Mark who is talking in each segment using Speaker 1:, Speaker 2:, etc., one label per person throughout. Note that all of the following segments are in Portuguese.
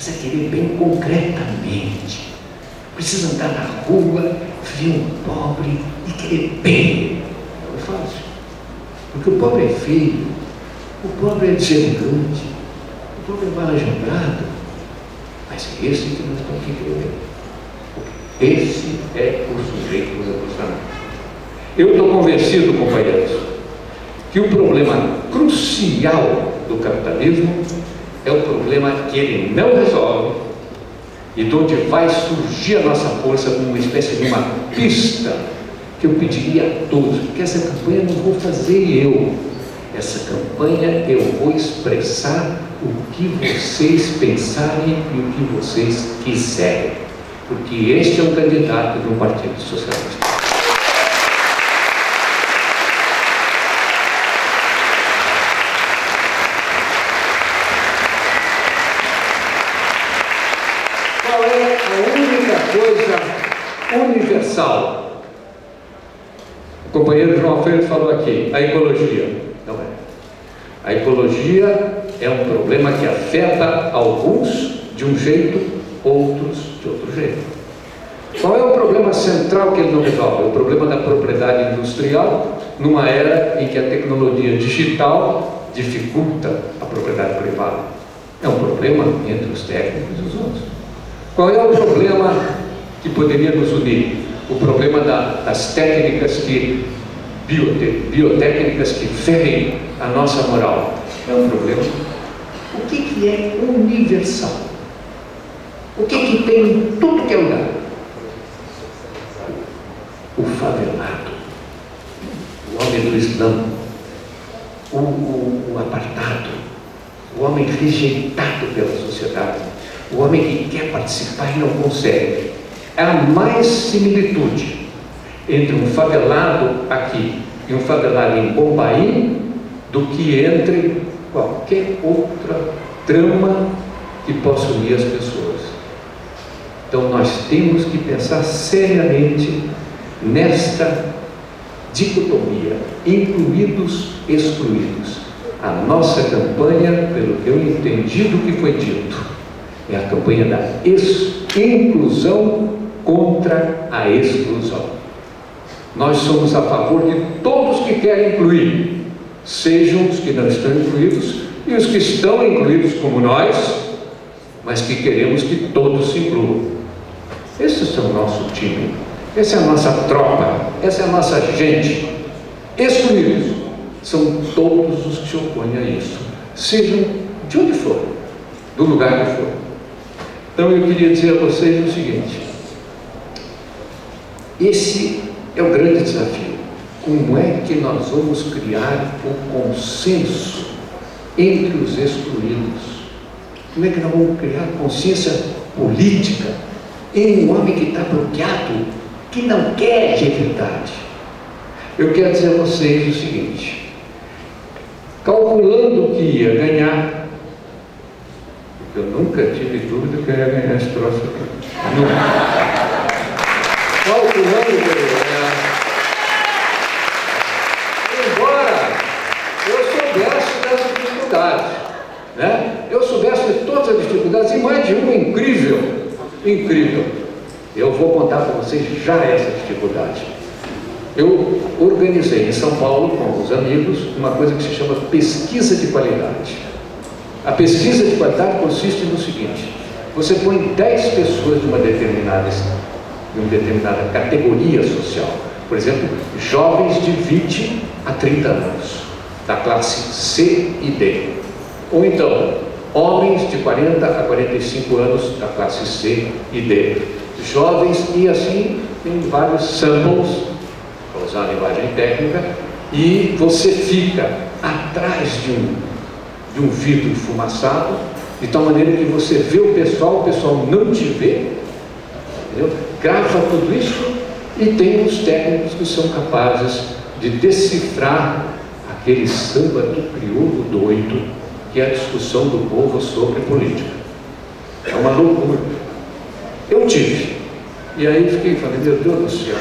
Speaker 1: precisa querer bem concretamente. Precisa andar na rua, ver um pobre e querer bem. Não é fácil. Porque o pobre é feio, o pobre é deselegante, o pobre é mal agendado. Mas é esse que nós temos que querer. Esse é o sujeito dos acostumamentos. Eu estou convencido, companheiros, que o problema crucial do capitalismo é o problema que ele não resolve e de onde vai surgir a nossa força como uma espécie de uma pista que eu pediria a todos, porque essa campanha não vou fazer eu, essa campanha eu vou expressar o que vocês pensarem e o que vocês quiserem, porque este é um candidato do Partido Socialista. Qual é a única coisa universal? O companheiro João Alfredo falou aqui, a ecologia. Não é. A ecologia é um problema que afeta alguns de um jeito, outros de outro jeito. Qual é o problema central que ele não resolve? O problema da propriedade industrial, numa era em que a tecnologia digital dificulta a propriedade privada. É um problema entre os técnicos e os outros. Qual é o problema que poderia nos unir? O problema das técnicas biotécnicas que ferem a nossa moral. É um problema. O que é universal? O que tem em tudo que é lugar? O favelado, o homem do Islã, o apartado, o homem rejeitado pela sociedade, o homem que quer participar e não consegue. Há mais similitude entre um favelado aqui e um favelado em Bombaim do que entre qualquer outra trama que possa unir as pessoas. Então nós temos que pensar seriamente nesta dicotomia, incluídos, excluídos. A nossa campanha, pelo que eu entendi do que foi dito, é a campanha da inclusão contra a exclusão. Nós somos a favor de todos que querem incluir, sejam os que não estão incluídos e os que estão incluídos como nós, mas que queremos que todos se incluam. Esse é o nosso time, essa é a nossa tropa, essa é a nossa gente. Excluídos são todos os que se opõem a isso, sejam de onde for, do lugar que for. Então eu queria dizer a vocês o seguinte: esse é o grande desafio. Como é que nós vamos criar o consenso entre os excluídos? Como é que nós vamos criar consciência política em um homem que está bloqueado, que não quer de verdade? Eu quero dizer a vocês o seguinte: calculando que ia ganhar, eu nunca tive dúvida que eu ia ganhar esse troço aqui. Nunca. Calculando que eu ia ganhar. Embora eu soubesse das dificuldades, né? Eu soubesse de todas as dificuldades, e mais de uma incrível. Eu vou contar para vocês já essa dificuldade. Eu organizei em São Paulo, com os amigos, uma coisa que se chama pesquisa de qualidade. A pesquisa de qualidade consiste no seguinte: você põe 10 pessoas de uma determinada categoria social, por exemplo, jovens de 20 a 30 anos, da classe C e D, ou então homens de 40 a 45 anos, da classe C e D, jovens, e assim tem vários samples, para usar a linguagem técnica, e você fica atrás de um vidro enfumaçado, de tal maneira que você vê o pessoal não te vê, entendeu? Grava tudo isso e tem os técnicos que são capazes de decifrar aquele samba do crioulo doido, que é a discussão do povo sobre política. É uma loucura. Eu tive. E aí falei, meu Deus do céu,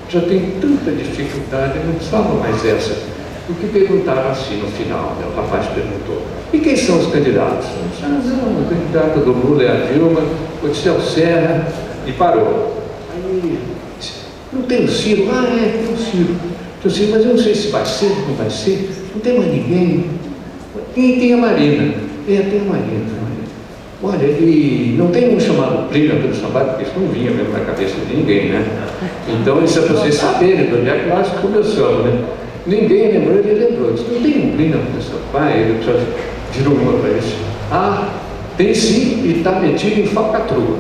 Speaker 1: já tem tanta dificuldade, não precisava mais essa. porque perguntava assim no final, né? O rapaz perguntou: e quem são os candidatos? Não, o candidato do Lula é a Dilma, o Odisseu Serra, e parou. Aí, não tem o Ciro? Ah, é, tem o Ciro. Tem o Ciro, mas eu não sei se vai ser, não vai ser, não tem mais ninguém. Tem a Marina. Tem a Marina. Olha, e não tem um chamado Plínio pelo Sampaio, porque isso não vinha mesmo na cabeça de ninguém, né? Então, isso é para vocês saberem de onde é que nós começamos, né? Ninguém lembrou, ele lembrou. Disse: não tem um Plínio pelo Sampaio? Ele virou uma para ele. Ah, tem sim, e está metido em falcatrua.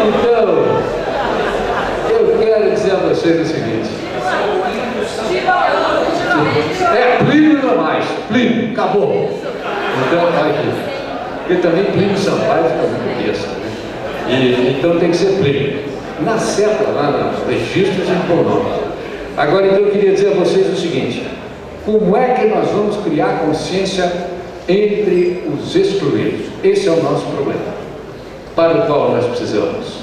Speaker 1: Então, eu quero dizer a vocês o seguinte: Plínio não mais, Plínio, acabou. Então, vai aqui. E também Plínio Sampaio fica muito besta, né? Então tem que ser Plínio. Na seta, lá nos registros, a gente põe o nome. Agora, então, eu queria dizer a vocês o seguinte: como é que nós vamos criar consciência entre os excluídos? Esse é o nosso problema, para o qual nós precisamos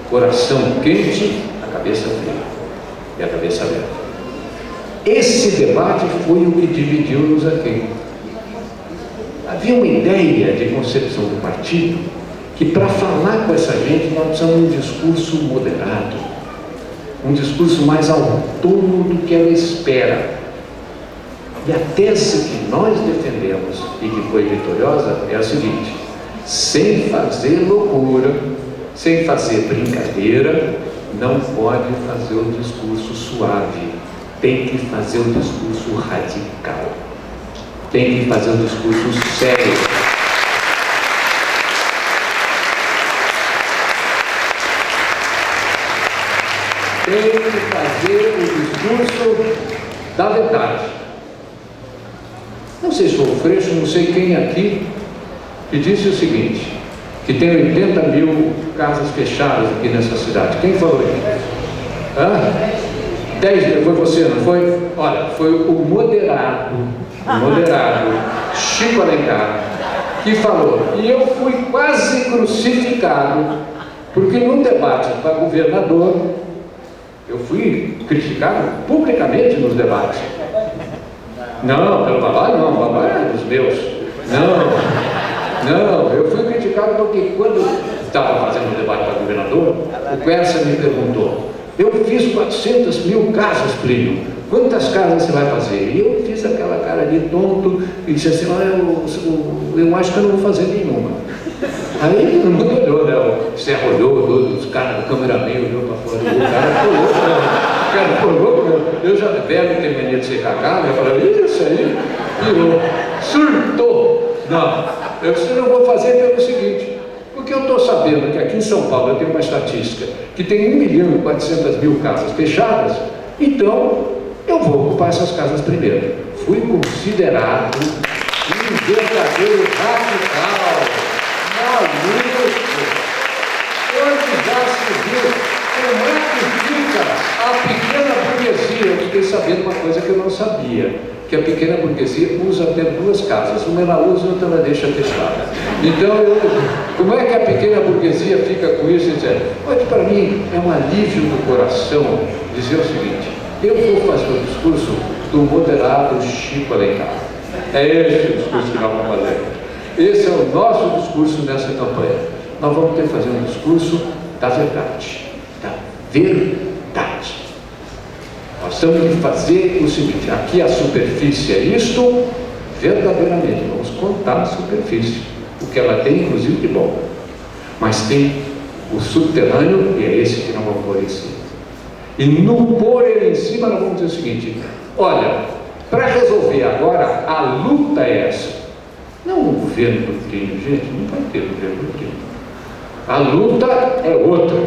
Speaker 1: coração quente, a cabeça fria e a cabeça aberta. Esse debate foi o que dividiu-nos aqui. Havia uma ideia de concepção do partido que, para falar com essa gente, nós precisamos de um discurso moderado, um discurso mais autônomo do que ela espera. E a tese que nós defendemos e que foi vitoriosa é a seguinte: sem fazer loucura, sem fazer brincadeira, não pode fazer o discurso suave. Tem que fazer o discurso radical. Tem que fazer o discurso sério. Tem que fazer o discurso da verdade. Não sei se foi o Freixo, não sei quem aqui, que disse o seguinte: que tem 80 mil casas fechadas aqui nessa cidade. Quem falou isso? Hã? 10, foi você, não foi? Olha, foi o moderado Chico Alencar, que falou. E eu fui quase crucificado, porque num debate para governador, eu fui criticado publicamente nos debates. Não, pelo Babá não, o Babá é dos meus. Não, eu fui criticado porque quando estava fazendo um debate para governador, o Quercia me perguntou: eu fiz 400 mil casas, Plínio, quantas casas você vai fazer? E eu fiz aquela cara de tonto e disse assim: eu acho que eu não vou fazer nenhuma. Aí todo mundo olhou, né? O Serra olhou, os caras, o cameraman olhou para fora, o cara ficou louco, eu já velho, tenho mania de ser cacá, eu falei: isso aí, virou, surtou. Não, eu disse: não vou fazer pelo seguinte, porque eu estou sabendo que aqui em São Paulo eu tenho uma estatística que tem 1.400.000 casas fechadas, então eu vou ocupar essas casas primeiro. Fui considerado um verdadeiro radical, maluco. Hoje já se viu como é que fica a pequena burguesia. Eu fiquei sabendo uma coisa que eu não sabia, que a pequena burguesia usa até 2 casas, uma ela usa e outra ela deixa fechada. Então, como é que a pequena burguesia fica com isso? Olha, para mim é um alívio do coração dizer o seguinte: eu vou fazer o discurso do moderado Chico Alencar. É esse o discurso que nós vamos fazer. Esse é o nosso discurso nessa campanha. Nós vamos ter que fazer um discurso da verdade. Da verdade. Nós temos que fazer o seguinte: aqui a superfície é isto, verdadeiramente. Vamos contar a superfície, o que ela tem, inclusive, de bom. Mas tem o subterrâneo, e é esse que nós vamos pôr em cima. E no pôr ele em cima, nós vamos dizer o seguinte: olha, para resolver agora, a luta é essa. Não o governo do Plínio, gente, não vai ter governo do Plínio. A luta é outra,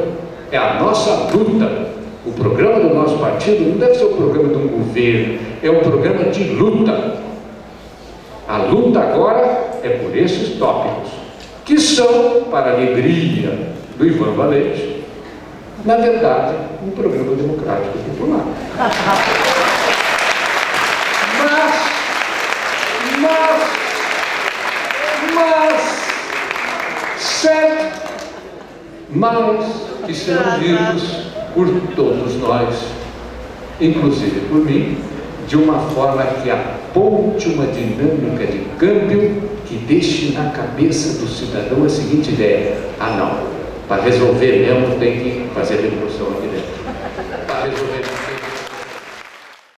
Speaker 1: é a nossa luta. O programa do nosso partido não deve ser o programa de um governo, é um programa de luta. A luta agora é por esses tópicos, que são, para a alegria do Ivan Valente, na verdade, um programa democrático popular. Mas que serão ditos por todos nós, inclusive por mim, de uma forma que aponte uma dinâmica de câmbio que deixe na cabeça do cidadão a seguinte ideia: ah não, para resolver mesmo tem que fazer revolução aqui dentro. Para resolver